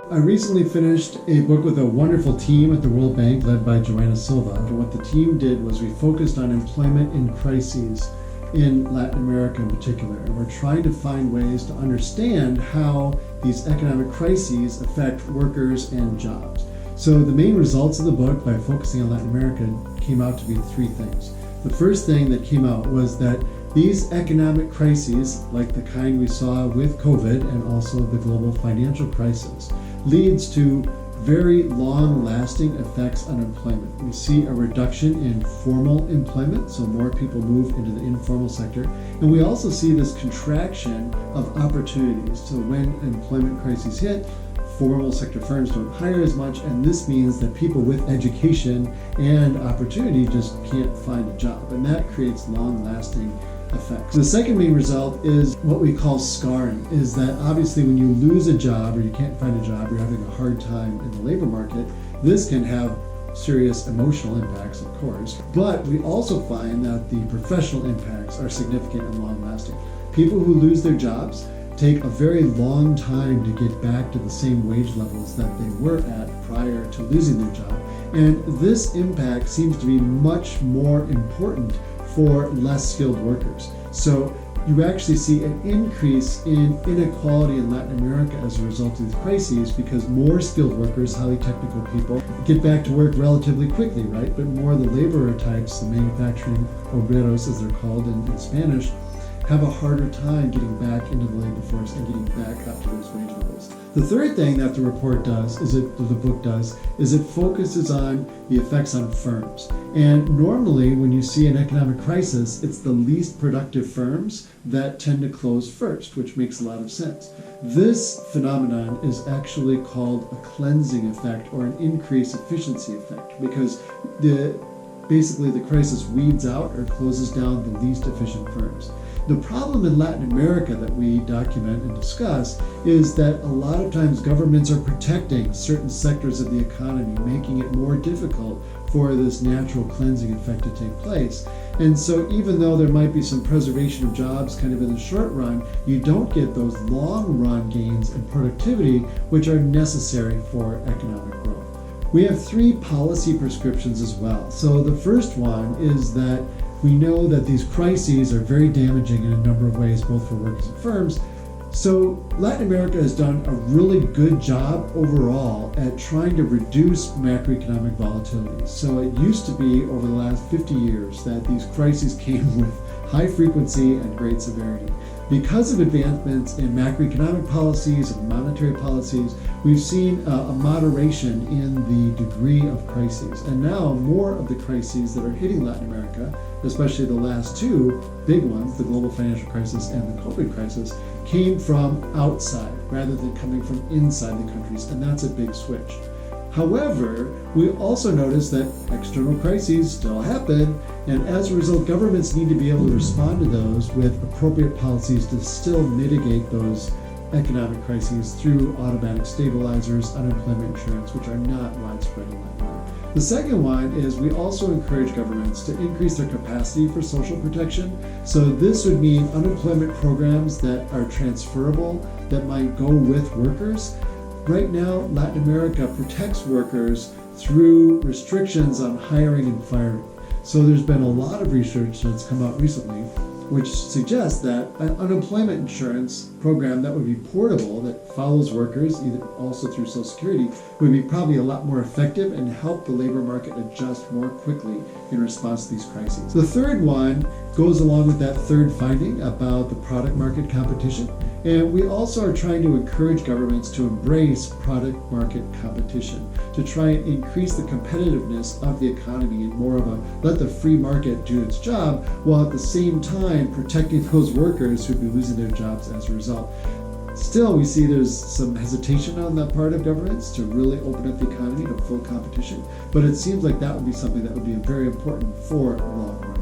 I recently finished a book with a wonderful team at the World Bank led by Joanna Silva. And what the team did was we focused on employment in crises in Latin America in particular. And we're trying to find ways to understand how these economic crises affect workers and jobs. So the main results of the book, by focusing on Latin America, came out to be three things. The first thing that came out was that these economic crises, like the kind we saw with COVID and also the global financial crisis, leads to very long-lasting effects on employment. We see a reduction in formal employment, so more people move into the informal sector, and we also see this contraction of opportunities. So when employment crises hit, formal sector firms don't hire as much, and this means that people with education and opportunity just can't find a job, and that creates long-lasting effects. The second main result is what we call scarring, is that obviously when you lose a job or you can't find a job, you're having a hard time in the labor market, this can have serious emotional impacts, of course, but we also find that the professional impacts are significant and long-lasting. People who lose their jobs take a very long time to get back to the same wage levels that they were at prior to losing their job, and this impact seems to be much more important for less skilled workers. So you actually see an increase in inequality in Latin America as a result of these crises, because more skilled workers, highly technical people, get back to work relatively quickly, right? But more of the laborer types, the manufacturing obreros as they're called in Spanish, have a harder time getting back into the labor force and getting back up to those wage levels. The third thing that the report does, is it focuses on the effects on firms. And normally when you see an economic crisis, it's the least productive firms that tend to close first, which makes a lot of sense. This phenomenon is actually called a cleansing effect or an increased efficiency effect, because basically the crisis weeds out or closes down the least efficient firms. The problem in Latin America that we document and discuss is that a lot of times governments are protecting certain sectors of the economy, making it more difficult for this natural cleansing effect to take place. And so even though there might be some preservation of jobs kind of in the short run, you don't get those long run gains in productivity, which are necessary for economic growth. We have three policy prescriptions as well. So the first one is that we know that these crises are very damaging in a number of ways, both for workers and firms. So Latin America has done a really good job overall at trying to reduce macroeconomic volatility. So it used to be over the last 50 years that these crises came with high frequency and great severity. Because of advancements in macroeconomic policies and monetary policies, we've seen a moderation in the degree of crises. And now more of the crises that are hitting Latin America, especially the last two big ones, the global financial crisis and the COVID crisis, came from outside rather than coming from inside the countries, and that's a big switch. However, we also notice that external crises still happen, and as a result, governments need to be able to respond to those with appropriate policies to still mitigate those economic crises through automatic stabilizers, unemployment insurance, which are not widespread in Latin America. The second one is we also encourage governments to increase their capacity for social protection. So this would mean unemployment programs that are transferable, that might go with workers. Right now, Latin America protects workers through restrictions on hiring and firing. So there's been a lot of research that's come out recently which suggests that an unemployment insurance program that would be portable, that follows workers, either also through Social Security, would be probably a lot more effective and help the labor market adjust more quickly in response to these crises. The third one goes along with that third finding about the product market competition. And we also are trying to encourage governments to embrace product market competition, to try and increase the competitiveness of the economy and more of a let the free market do its job, while at the same time protecting those workers who'd be losing their jobs as a result. Still, we see there's some hesitation on the part of governments to really open up the economy to full competition, but it seems like that would be something that would be very important for the long run.